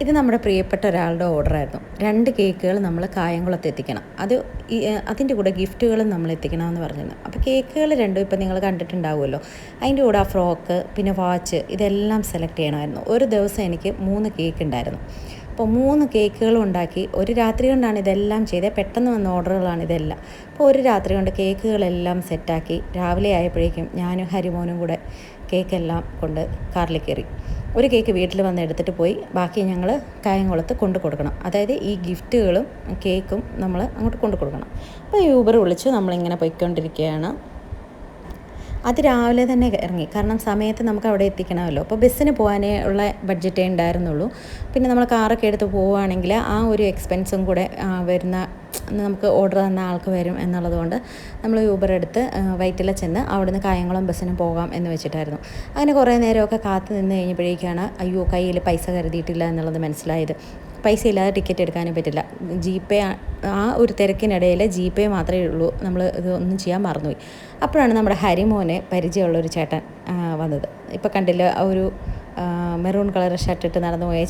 ഇത് നമ്മുടെ പ്രിയപ്പെട്ട ഒരാളുടെ ഓർഡറായിരുന്നു. 2 കേക്കുകൾ നമ്മൾ കായംകുളത്ത് എത്തിക്കണം. അതിൻ്റെ കൂടെ ഗിഫ്റ്റുകളും നമ്മൾ എത്തിക്കണമെന്ന് പറഞ്ഞിരുന്നു. അപ്പോൾ കേക്കുകൾ രണ്ടും ഇപ്പോൾ നിങ്ങൾ കണ്ടിട്ടുണ്ടാവുമല്ലോ. അതിൻ്റെ കൂടെ ആ ഫ്രോക്ക്, പിന്നെ വാച്ച് ഇതെല്ലാം സെലക്ട് ചെയ്യണമായിരുന്നു. ഒരു ദിവസം എനിക്ക് 3 കേക്ക് ഉണ്ടായിരുന്നു. അപ്പോൾ 3 കേക്കുകളും ഉണ്ടാക്കി ഒരു രാത്രി കൊണ്ടാണ് ഇതെല്ലാം ചെയ്തത്. പെട്ടെന്ന് വന്ന ഓർഡറുകളാണ് ഇതെല്ലാം. അപ്പോൾ ഒരു രാത്രി കൊണ്ട് കേക്കുകളെല്ലാം സെറ്റാക്കി രാവിലെ ആയപ്പോഴേക്കും ഞാനും ഹരിമോനും കൂടെ കേക്കെല്ലാം കൊണ്ട് കാറിൽ കയറി. ഒരു കേക്ക് വീട്ടിൽ വന്ന് എടുത്തിട്ട് പോയി, ബാക്കി ഞങ്ങൾ കായംകുളത്ത് കൊണ്ടു കൊടുക്കണം. അതായത് ഈ ഗിഫ്റ്റുകളും കേക്കും നമ്മൾ അങ്ങോട്ട് കൊണ്ടു കൊടുക്കണം. അപ്പോൾ യൂബർ വിളിച്ചു നമ്മളിങ്ങനെ പോയിക്കൊണ്ടിരിക്കുകയാണ്. രാവിലെ തന്നെ ഇറങ്ങി, കാരണം സമയത്ത് നമുക്ക് അവിടെ എത്തിക്കണമല്ലോ. അപ്പോൾ ബസ്സിന് പോകാനേ ഉള്ള ബഡ്ജറ്റേ ഉണ്ടായിരുന്നുള്ളൂ. പിന്നെ നമ്മൾ കാറൊക്കെ എടുത്ത് പോവുകയാണെങ്കിൽ ആ ഒരു എക്സ്പെൻസും കൂടെ വരുന്ന നമുക്ക് ഓർഡർ തന്ന ആൾക്ക് വരും എന്നുള്ളതുകൊണ്ട് നമ്മൾ യൂബർ എടുത്ത് വൈറ്റില ചെന്ന് അവിടുന്ന് കായംകുളം ബസ്സിന് പോകാം എന്ന് വെച്ചിട്ടായിരുന്നു. അങ്ങനെ കുറേ നേരമൊക്കെ കാത്തു നിന്ന് കഴിഞ്ഞപ്പോഴേക്കാണ് അയ്യോ കയ്യിൽ പൈസ കരുതിയിട്ടില്ല എന്നുള്ളത് മനസ്സിലായത്. പൈസ ഇല്ലാതെ ടിക്കറ്റ് എടുക്കാനും പറ്റില്ല. ജി-പേ ആ ഒരു തിരക്കിനിടയിൽ ജി-പേ മാത്രമേ ഉള്ളൂ. നമ്മൾ ഇതൊന്നും ചെയ്യാൻ മറന്നുപോയി. അപ്പോഴാണ് നമ്മുടെ ഹരിമോനെ പരിചയമുള്ളൊരു ചേട്ടൻ വന്നത്. ഇപ്പോൾ കണ്ടില്ല, ആ ഒരു മെറൂൺ കളർ ഷർട്ടിട്ട് നടന്നു പോയ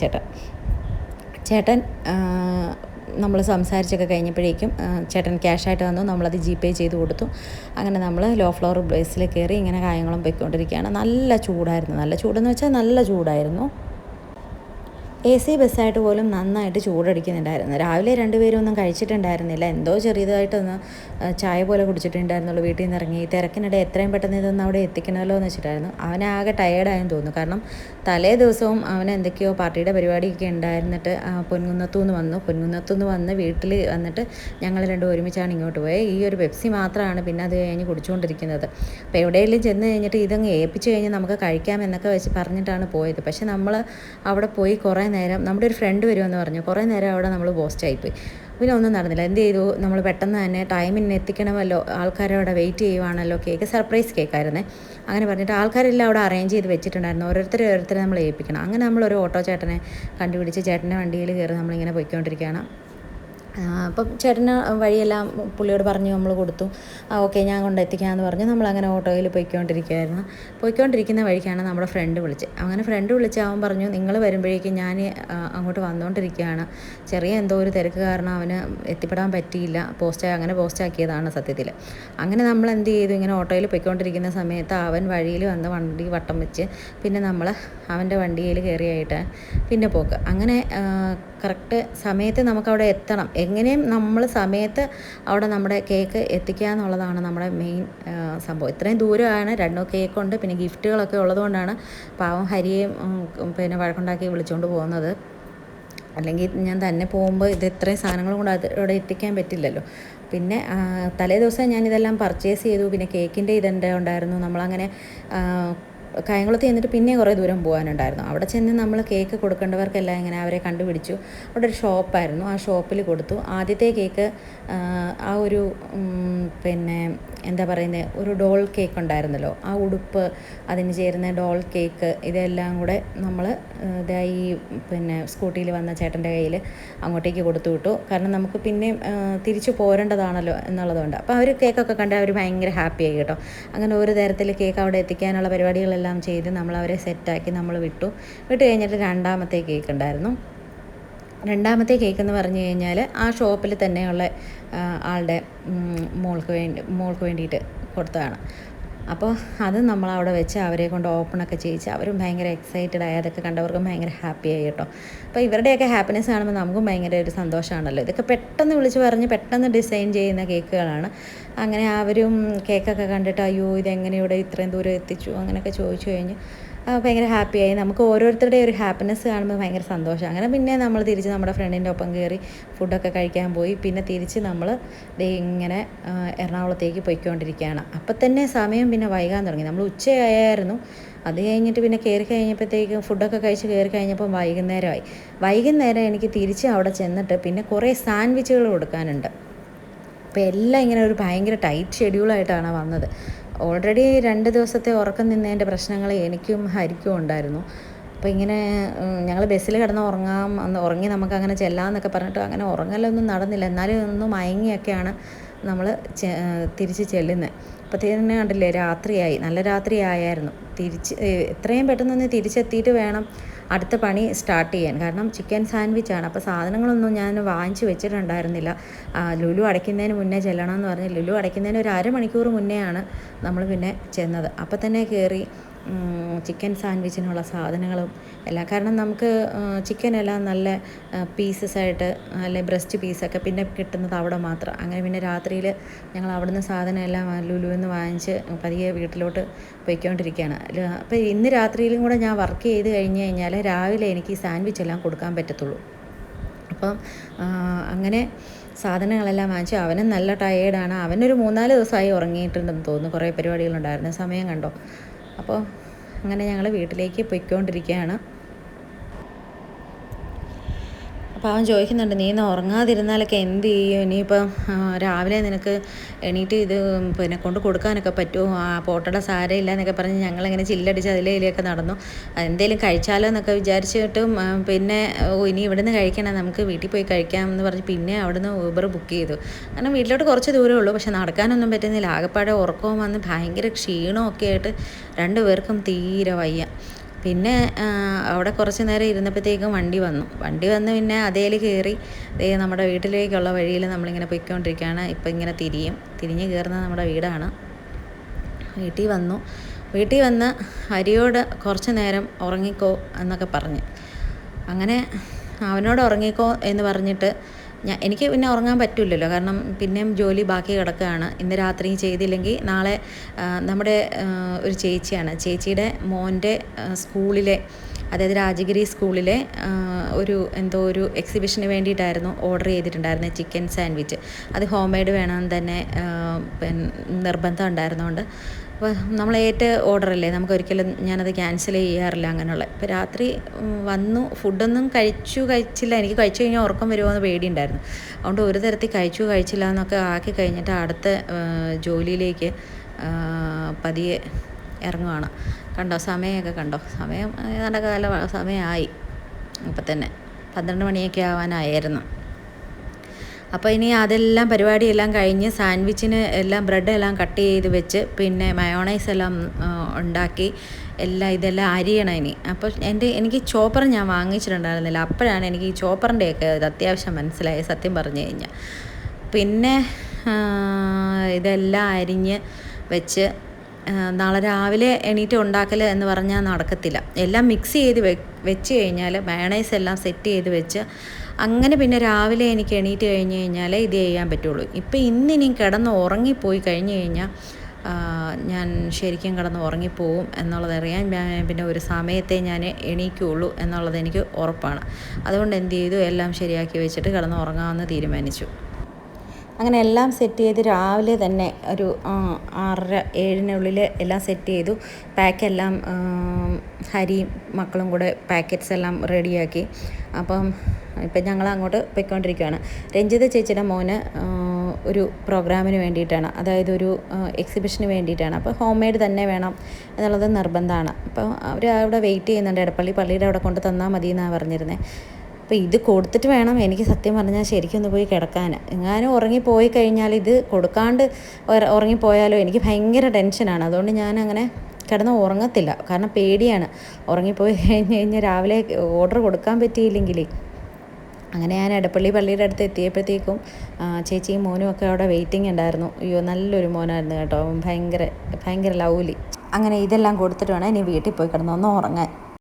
ചേട്ടൻ നമ്മൾ സംസാരിച്ചൊക്കെ കഴിഞ്ഞപ്പോഴേക്കും ചേട്ടൻ ക്യാഷായിട്ട് വന്നു. നമ്മളത് ജി-പേ ചെയ്ത് കൊടുത്തു. അങ്ങനെ നമ്മൾ ലോ ഫ്ലോർ ബസ്സിൽ കയറി ഇങ്ങനെ കായംകുളം പോയിക്കൊണ്ടിരിക്കുകയാണ്. നല്ല ചൂടായിരുന്നു. നല്ല ചൂടെന്ന് വെച്ചാൽ നല്ല ചൂടായിരുന്നു. AC ബസ്സായിട്ട് പോലും നന്നായിട്ട് ചൂടടിക്കുന്നുണ്ടായിരുന്നു. രാവിലെ 2 പേരും ഒന്നും കഴിച്ചിട്ടുണ്ടായിരുന്നില്ല. എന്തോ ചെറിയതായിട്ടൊന്ന് ചായ പോലെ കുടിച്ചിട്ടുണ്ടായിരുന്നുള്ളൂ. വീട്ടിൽ നിന്ന് ഇറങ്ങി തിരക്കിനിടെ എത്രയും പെട്ടെന്ന് ഇതൊന്നും അവിടെ എത്തിക്കണമല്ലോ എന്ന് വെച്ചിട്ടായിരുന്നു. അവനാകെ ടയേർഡായെന്ന് തോന്നുന്നു. കാരണം തലേ ദിവസവും അവന് എന്തൊക്കെയോ പാർട്ടിയുടെ പരിപാടിയൊക്കെ ഉണ്ടായിരുന്നിട്ട് പൊൻകുന്നത്തുനിന്ന് വന്ന് വീട്ടിൽ വന്നിട്ട് ഞങ്ങൾ രണ്ടും ഒരുമിച്ചാണ് ഇങ്ങോട്ട് പോയത്. ഈ ഒരു പെപ്സി മാത്രമാണ് പിന്നെ അത് കഴിഞ്ഞ് കുടിച്ചുകൊണ്ടിരിക്കുന്നത്. അപ്പോൾ എവിടെയെങ്കിലും ചെന്ന് കഴിഞ്ഞിട്ട് ഇതങ്ങ് ഏൽപ്പിച്ച് കഴിഞ്ഞ് നമുക്ക് കഴിക്കാം എന്നൊക്കെ വെച്ച് പറഞ്ഞിട്ടാണ് പോയത്. പക്ഷെ നമ്മൾ അവിടെ പോയി കുറേ നേരം, നമ്മുടെ ഒരു ഫ്രണ്ട് വരുമെന്ന് പറഞ്ഞു, കുറേ നേരം അവിടെ നമ്മൾ പോസ്റ്റായിപ്പോയി. പിന്നെ ഒന്നും നടന്നില്ല. എന്ത് ചെയ്തു, നമ്മൾ പെട്ടെന്ന് തന്നെ ടൈമിന് എത്തിക്കണമല്ലോ, ആൾക്കാരവിടെ വെയിറ്റ് ചെയ്യുവാണല്ലോ. കേക്ക് സർപ്രൈസ് കേക്കായിരുന്നേ. അങ്ങനെ പറഞ്ഞിട്ട് ആൾക്കാരെല്ലാം അവിടെ അറേഞ്ച് ചെയ്ത് വെച്ചിട്ടുണ്ടായിരുന്നു. ഓരോരുത്തരെ നമ്മൾ ഏൽപ്പിക്കണം. അങ്ങനെ നമ്മളൊരു ഓട്ടോ ചേട്ടനെ കണ്ടുപിടിച്ച് ചേട്ടൻ്റെ വണ്ടിയിൽ കയറി നമ്മളിങ്ങനെ പോയിക്കൊണ്ടിരിക്കുകയാണ്. അപ്പം ചേട്ടന് വഴിയെല്ലാം പുള്ളിയോട് പറഞ്ഞു നമ്മൾ കൊടുത്തു. ഓക്കെ ഞാൻ കൊണ്ടെത്തിക്കാമെന്ന് പറഞ്ഞ് നമ്മളങ്ങനെ ഓട്ടോയിൽ പോയിക്കൊണ്ടിരിക്കുന്ന വഴിക്കാണ് നമ്മുടെ ഫ്രണ്ട് വിളിച്ചത്. അങ്ങനെ ഫ്രണ്ട് വിളിച്ച് അവൻ പറഞ്ഞു നിങ്ങൾ വരുമ്പോഴേക്കും ഞാൻ അങ്ങോട്ട് വന്നുകൊണ്ടിരിക്കുകയാണ്, ചെറിയ എന്തോ ഒരു തിരക്ക് കാരണം അവന് എത്തിപ്പെടാൻ പറ്റിയില്ല, പോസ്റ്റാക്കിയതാണ് സത്യത്തിൽ. അങ്ങനെ നമ്മൾ എന്ത് ചെയ്തു, ഇങ്ങനെ ഓട്ടോയിൽ പോയിക്കൊണ്ടിരിക്കുന്ന സമയത്ത് അവൻ വഴിയിൽ വന്ന് വണ്ടി വട്ടം വെച്ച് പിന്നെ നമ്മൾ അവൻ്റെ വണ്ടിയിൽ കയറിയായിട്ട് പിന്നെ പോക്ക്. അങ്ങനെ കറക്റ്റ് സമയത്ത് നമുക്കവിടെ എത്തണം. എങ്ങനെയും നമ്മൾ സമയത്ത് അവിടെ നമ്മുടെ കേക്ക് എത്തിക്കുക എന്നുള്ളതാണ് നമ്മുടെ മെയിൻ സംഭവം. ഇത്രയും ദൂരമാണ്, 2 കേക്കുണ്ട്, പിന്നെ ഗിഫ്റ്റുകളൊക്കെ ഉള്ളതുകൊണ്ടാണ് പാവം ഹരിയെയും പിന്നെ വഴക്കുണ്ടാക്കി വിളിച്ചുകൊണ്ട് പോകുന്നത്. അല്ലെങ്കിൽ ഞാൻ തന്നെ പോകുമ്പോൾ ഇത് ഇത്രയും സാധനങ്ങളും കൂടെ അവിടെ എത്തിക്കാൻ പറ്റില്ലല്ലോ. പിന്നെ തലേ ദിവസം ഞാനിതെല്ലാം പർച്ചേസ് ചെയ്തു. പിന്നെ കേക്കിൻ്റെ ഉണ്ടായിരുന്നു. നമ്മളങ്ങനെ കായംകുളത്ത് ചെന്നിട്ട് പിന്നെ കുറേ ദൂരം പോകാനുണ്ടായിരുന്നു. അവിടെ ചെന്ന് നമ്മൾ കേക്ക് കൊടുക്കേണ്ടവർക്കെല്ലാം ഇങ്ങനെ അവരെ കണ്ടുപിടിച്ചു. അവിടെ ഒരു ഷോപ്പായിരുന്നു, ആ ഷോപ്പിൽ കൊടുത്തു. ആദ്യത്തെ കേക്ക് ആ ഒരു പിന്നെ എന്താ പറയുന്നത്, ഒരു ഡോൾ കേക്ക് ഉണ്ടായിരുന്നല്ലോ, ആ ഉടുപ്പ്, അതിന് ചേരുന്ന ഡോൾ കേക്ക്, ഇതെല്ലാം കൂടെ നമ്മൾ ഇതായി പിന്നെ സ്കൂട്ടിയിൽ വന്ന ചേട്ടൻ്റെ കയ്യിൽ അങ്ങോട്ടേക്ക് കൊടുത്തു വിട്ടു. കാരണം നമുക്ക് പിന്നെയും തിരിച്ചു പോരേണ്ടതാണല്ലോ എന്നുള്ളതുകൊണ്ട്. അപ്പോൾ അവർ കേക്കൊക്കെ കണ്ട് അവർ ഭയങ്കര ഹാപ്പിയായി കേട്ടോ. അങ്ങനെ ഒരു തരത്തിൽ കേക്ക് അവിടെ എത്തിക്കാനുള്ള പരിപാടികളെല്ലാം ചെയ്ത് നമ്മളവരെ സെറ്റാക്കി നമ്മൾ വിട്ട് കഴിഞ്ഞിട്ട് രണ്ടാമത്തെ കേക്ക് ഉണ്ടായിരുന്നു. രണ്ടാമത്തെ കേക്ക് എന്ന് പറഞ്ഞു കഴിഞ്ഞാൽ ആ ഷോപ്പിൽ തന്നെയുള്ള ആളുടെ മോൾക്ക് വേണ്ടിയിട്ട് കൊടുത്തതാണ്. അപ്പോൾ അത് നമ്മളവിടെ വെച്ച് അവരെ കൊണ്ട് ഓപ്പണൊക്കെ ചെയ്യിച്ച് അവരും ഭയങ്കര എക്സൈറ്റഡ് ആയി. അതൊക്കെ കണ്ടവർക്കും ഭയങ്കര ഹാപ്പി ആയി കേട്ടോ. അപ്പോൾ ഇവരുടെയൊക്കെ ഹാപ്പിനെസ് കാണുമ്പോൾ നമുക്കും ഭയങ്കര ഒരു സന്തോഷമാണല്ലോ. ഇതൊക്കെ പെട്ടെന്ന് വിളിച്ച് പറഞ്ഞ് പെട്ടെന്ന് ഡിസൈൻ ചെയ്യുന്ന കേക്കുകളാണ്. അങ്ങനെ അവരും കേക്കൊക്കെ കണ്ടിട്ട് അയ്യോ ഇതെങ്ങനെ ഇവിടെ ഇത്രയും ദൂരം എത്തിച്ചു അങ്ങനെയൊക്കെ ചോദിച്ചു കഴിഞ്ഞ് ഭയങ്കര ഹാപ്പിയായി. നമുക്ക് ഓരോരുത്തരുടെ ഒരു ഹാപ്പിനെസ് കാണുമ്പോൾ ഭയങ്കര സന്തോഷം. അങ്ങനെ പിന്നെ നമ്മൾ തിരിച്ച് നമ്മുടെ ഫ്രണ്ടിൻ്റെ ഒപ്പം കയറി ഫുഡൊക്കെ കഴിക്കാൻ പോയി. പിന്നെ തിരിച്ച് നമ്മൾ ഇങ്ങനെ എറണാകുളത്തേക്ക് പോയിക്കൊണ്ടിരിക്കുകയാണ്. അപ്പം തന്നെ സമയം പിന്നെ വൈകാൻ തുടങ്ങി. നമ്മൾ ഉച്ചയായിരുന്നു. അത് കഴിഞ്ഞിട്ട് പിന്നെ കയറി കഴിഞ്ഞപ്പോഴത്തേക്കും ഫുഡൊക്കെ കഴിച്ച് കയറി കഴിഞ്ഞപ്പോൾ വൈകുന്നേരം എനിക്ക് തിരിച്ച് അവിടെ ചെന്നിട്ട് പിന്നെ കുറേ സാൻഡ്വിച്ചുകൾ കൊടുക്കാനുണ്ട്. അപ്പോൾ എല്ലാം ഇങ്ങനെ ഒരു ഭയങ്കര ടൈറ്റ് ഷെഡ്യൂളായിട്ടാണ് വന്നത്. ഓൾറെഡി 2 ദിവസത്തെ ഉറക്കം നിന്നതിൻ്റെ പ്രശ്നങ്ങൾ എനിക്കും ഹരിക്കും ഉണ്ടായിരുന്നു. അപ്പോൾ ഇങ്ങനെ ഞങ്ങൾ ബസ്സിൽ കിടന്ന് ഉറങ്ങി നമുക്കങ്ങനെ ചെല്ലാമെന്നൊക്കെ പറഞ്ഞിട്ട് അങ്ങനെ ഉറങ്ങലൊന്നും നടന്നില്ല. എന്നാലും ഒന്ന് മയങ്ങിയൊക്കെയാണ് നമ്മൾ തിരിച്ച് ചെല്ലുന്നത്. അപ്പോഴത്തേന് കണ്ടില്ലേ രാത്രിയായി, നല്ല രാത്രിയായിരുന്നു. എത്രയും പെട്ടെന്നൊന്ന് തിരിച്ചെത്തിയിട്ട് വേണം അടുത്ത പണി സ്റ്റാർട്ട് ചെയ്യാൻ. കാരണം ചിക്കൻ സാൻഡ്വിച്ചാണ്. അപ്പോൾ സാധനങ്ങളൊന്നും ഞാൻ വാങ്ങിച്ച് വെച്ചിട്ടുണ്ടായിരുന്നില്ല. ലുലു അടയ്ക്കുന്നതിന് മുന്നേ ചെല്ലണമെന്ന് പറഞ്ഞ് ലുലു അടയ്ക്കുന്നതിന് ഒരു അരമണിക്കൂർ മുന്നെയാണ് നമ്മൾ പിന്നെ ചെന്നത്. അപ്പോൾ തന്നെ കയറി ചിക്കൻ സാൻഡ്വിച്ചിനുള്ള സാധനങ്ങളും എല്ലാം. കാരണം നമുക്ക് ചിക്കനെല്ലാം നല്ല പീസസായിട്ട് അല്ലെ ബ്രസ്റ്റ് പീസൊക്കെ പിന്നെ കിട്ടുന്നത് അവിടെ മാത്രം. അങ്ങനെ പിന്നെ രാത്രിയിൽ ഞങ്ങൾ അവിടുന്ന് സാധനം എല്ലാം ലുലുവിൽ നിന്ന് വാങ്ങിച്ച് പതിയെ വീട്ടിലോട്ട് പോയിക്കൊണ്ടിരിക്കുകയാണ്. അപ്പോൾ ഇന്ന് രാത്രിയിലും കൂടെ ഞാൻ വർക്ക് ചെയ്ത് കഴിഞ്ഞ് കഴിഞ്ഞാൽ രാവിലെ എനിക്ക് ഈ സാൻഡ്വിച്ച് എല്ലാം കൊടുക്കാൻ പറ്റത്തുള്ളൂ. അപ്പം അങ്ങനെ സാധനങ്ങളെല്ലാം വാങ്ങിച്ചു. അവനും നല്ല ടയേർഡാണ്. അവനൊരു 3-4 ദിവസമായി ഉറങ്ങിയിട്ടുണ്ടെന്ന് തോന്നുന്നു. കുറേ പരിപാടികളുണ്ടായിരുന്നു. സമയം കണ്ടോ. അപ്പോൾ അങ്ങനെ ഞങ്ങൾ വീട്ടിലേക്ക് പൊയ്ക്കൊണ്ടിരിക്കുകയാണ്. അപ്പോൾ അവൻ ചോദിക്കുന്നുണ്ട്, നീ ഇന്ന് ഉറങ്ങാതിരുന്നാലൊക്കെ എന്ത് ചെയ്യും? ഇനിയിപ്പം രാവിലെ നിനക്ക് എണീറ്റ് ഇത് പിന്നെ കൊണ്ട് കൊടുക്കാനൊക്കെ പറ്റുമോ? പോട്ടയുടെ സാരമില്ല എന്നൊക്കെ പറഞ്ഞ് ഞങ്ങളിങ്ങനെ ചില്ലടിച്ച് അതിലേക്ക് നടന്നു. എന്തെങ്കിലും കഴിച്ചാലോ എന്നൊക്കെ വിചാരിച്ചിട്ടും പിന്നെ ഇനി ഇവിടെ നിന്ന് കഴിക്കണം, നമുക്ക് വീട്ടിൽ പോയി കഴിക്കാം എന്ന് പറഞ്ഞ് പിന്നെ അവിടുന്ന് ഊബർ ബുക്ക് ചെയ്തു. കാരണം വീട്ടിലോട്ട് കുറച്ച് ദൂരമേ ഉള്ളൂ. പക്ഷെ നടക്കാനൊന്നും പറ്റുന്നില്ല. ആകെപ്പാടെ ഉറക്കവും വന്ന് ഭയങ്കര ക്ഷീണമൊക്കെ ആയിട്ട് 2 പേർക്കും തീരെ വയ്യ. പിന്നെ അവിടെ കുറച്ച് നേരം ഇരുന്നപ്പോഴത്തേക്കും വണ്ടി വന്ന് പിന്നെ അതേൽ കയറി നമ്മുടെ വീട്ടിലേക്കുള്ള വഴിയിൽ നമ്മളിങ്ങനെ പോയിക്കൊണ്ടിരിക്കുകയാണ്. ഇപ്പം ഇങ്ങനെ തിരിഞ്ഞ് കയറുന്നത് നമ്മുടെ വീടാണ്. വീട്ടിൽ വന്ന് ഹരിയോട് കുറച്ച് നേരം ഉറങ്ങിക്കോ എന്നൊക്കെ പറഞ്ഞ്, അങ്ങനെ അവനോട് ഉറങ്ങിക്കോ എന്ന് പറഞ്ഞിട്ട് എനിക്ക് പിന്നെ ഉറങ്ങാൻ പറ്റില്ലല്ലോ. കാരണം പിന്നെയും ജോലി ബാക്കി കിടക്കുകയാണ്. ഇന്ന് രാത്രി ചെയ്തില്ലെങ്കിൽ നാളെ നമ്മുടെ ഒരു ചേച്ചിയുടെ മോൻ്റെ സ്കൂളിലെ, അതായത് രാജഗിരി സ്കൂളിലെ ഒരു എക്സിബിഷന് വേണ്ടിയിട്ടായിരുന്നു ഓർഡർ ചെയ്തിട്ടുണ്ടായിരുന്നത് ചിക്കൻ സാൻഡ്വിച്ച്. അത് ഹോം മെയ്ഡ് വേണമെന്ന് തന്നെ നിർബന്ധം ഉണ്ടായിരുന്നതുകൊണ്ട് അപ്പോൾ നമ്മൾ ഓർഡറല്ലേ, നമുക്കൊരിക്കലും ഞാനത് ക്യാൻസൽ ചെയ്യാറില്ല അങ്ങനെയുള്ള. ഇപ്പോൾ രാത്രി വന്നു, ഫുഡൊന്നും കഴിച്ചില്ല. എനിക്ക് കഴിച്ചു കഴിഞ്ഞാൽ ഉറക്കം വരുമോ എന്ന് പേടിയുണ്ടായിരുന്നു. അതുകൊണ്ട് ഒരു തരത്തിൽ കഴിച്ചില്ല എന്നൊക്കെ ആക്കി കഴിഞ്ഞിട്ട് അടുത്ത ജോലിയിലേക്ക് പതിയെ ഇറങ്ങുവാണ്. കണ്ടോ സമയമൊക്കെ കണ്ടോ, സമയം ഏതാണ്ട് കാല സമയമായി. ഇപ്പം തന്നെ 12 മണിയൊക്കെ ആവാനായിരുന്നു. അപ്പോൾ ഇനി അതെല്ലാം പരിപാടിയെല്ലാം കഴിഞ്ഞ് സാൻഡ്വിച്ചിന് എല്ലാം ബ്രെഡെല്ലാം കട്ട് ചെയ്ത് വെച്ച് പിന്നെ മയോണൈസ് എല്ലാം ഉണ്ടാക്കി ഇതെല്ലാം അരിയണം ഇനി. അപ്പോൾ എനിക്ക് ചോപ്പർ ഞാൻ വാങ്ങിച്ചിട്ടുണ്ടായിരുന്നില്ല. അപ്പോഴാണ് എനിക്ക് ഈ ചോപ്പറിൻ്റെയൊക്കെ ഇത് അത്യാവശ്യം മനസ്സിലായി, സത്യം പറഞ്ഞു കഴിഞ്ഞാൽ. പിന്നെ ഇതെല്ലാം അരിഞ്ഞ് വെച്ച് നാളെ രാവിലെ എണീറ്റ് ഉണ്ടാക്കൽ എന്ന് പറഞ്ഞാൽ നടക്കത്തില്ല. എല്ലാം മിക്സ് ചെയ്ത് വെച്ച് കഴിഞ്ഞാൽ മയോണൈസ് എല്ലാം സെറ്റ് ചെയ്ത് വെച്ച് അങ്ങനെ പിന്നെ രാവിലെ എനിക്ക് എണീറ്റ് കഴിഞ്ഞ് കഴിഞ്ഞാൽ ഇത് ചെയ്യാൻ പറ്റുള്ളൂ. ഇപ്പം ഇന്നിനി കിടന്ന് ഉറങ്ങിപ്പോയി കഴിഞ്ഞ് കഴിഞ്ഞാൽ ഞാൻ ശരിക്കും കിടന്ന് ഉറങ്ങിപ്പോവും എന്നുള്ളതറിയാൻ പിന്നെ ഒരു സമയത്തെ ഞാൻ എണീക്കുകയുള്ളൂ എന്നുള്ളത് എനിക്ക് ഉറപ്പാണ്. അതുകൊണ്ട് എന്ത് ചെയ്തു, എല്ലാം ശരിയാക്കി വെച്ചിട്ട് കിടന്ന് ഉറങ്ങാമെന്ന് തീരുമാനിച്ചു. അങ്ങനെ എല്ലാം സെറ്റ് ചെയ്ത് രാവിലെ തന്നെ ഒരു 6-7 എല്ലാം സെറ്റ് ചെയ്തു. പാക്കെല്ലാം ഹരിയും മക്കളും കൂടെ പാക്കറ്റ്സ് എല്ലാം റെഡിയാക്കി. അപ്പം ഇപ്പം ഞങ്ങൾ അങ്ങോട്ട് പോയിക്കൊണ്ടിരിക്കുകയാണ്. രഞ്ജിത ചേച്ചിയുടെ മോന് ഒരു പ്രോഗ്രാമിന് വേണ്ടിയിട്ടാണ്, അതായത് ഒരു എക്സിബിഷന് വേണ്ടിയിട്ടാണ്. അപ്പോൾ ഹോം മെയ്ഡ് തന്നെ വേണം എന്നുള്ളത് നിർബന്ധമാണ്. അപ്പോൾ അവർ അവിടെ വെയിറ്റ് ചെയ്യുന്നുണ്ട്. പള്ളിയുടെ അവിടെ കൊണ്ട് തന്നാൽ മതി എന്നാണ് പറഞ്ഞിരുന്നത്. അപ്പോൾ ഇത് കൊടുത്തിട്ട് വേണം എനിക്ക് സത്യം പറഞ്ഞാൽ ശരിക്കും ഒന്ന് പോയി കിടക്കാൻ. എങ്ങാനും ഉറങ്ങിപ്പോയി കഴിഞ്ഞാൽ, ഇത് കൊടുക്കാണ്ട് ഉറങ്ങിപ്പോയാലോ എനിക്ക് ഭയങ്കര ടെൻഷനാണ്. അതുകൊണ്ട് ഞാനങ്ങനെ കിടന്ന് ഉറങ്ങത്തില്ല. കാരണം പേടിയാണ്, ഉറങ്ങിപ്പോയി കഴിഞ്ഞ് രാവിലെ ഓർഡർ കൊടുക്കാൻ പറ്റിയില്ലെങ്കിൽ. അങ്ങനെ ഞാൻ പള്ളിയുടെ അടുത്ത് എത്തിയപ്പോഴത്തേക്കും ചേച്ചിയും മോനും ഒക്കെ അവിടെ വെയിറ്റിംഗ് ഉണ്ടായിരുന്നു. അയ്യോ നല്ലൊരു മോനായിരുന്നു കേട്ടോ, ഭയങ്കര ലവ്ലി. അങ്ങനെ ഇതെല്ലാം കൊടുത്തിട്ട് വേണം ഇനി വീട്ടിൽ പോയി കിടന്നൊന്ന് ഉറങ്ങാൻ.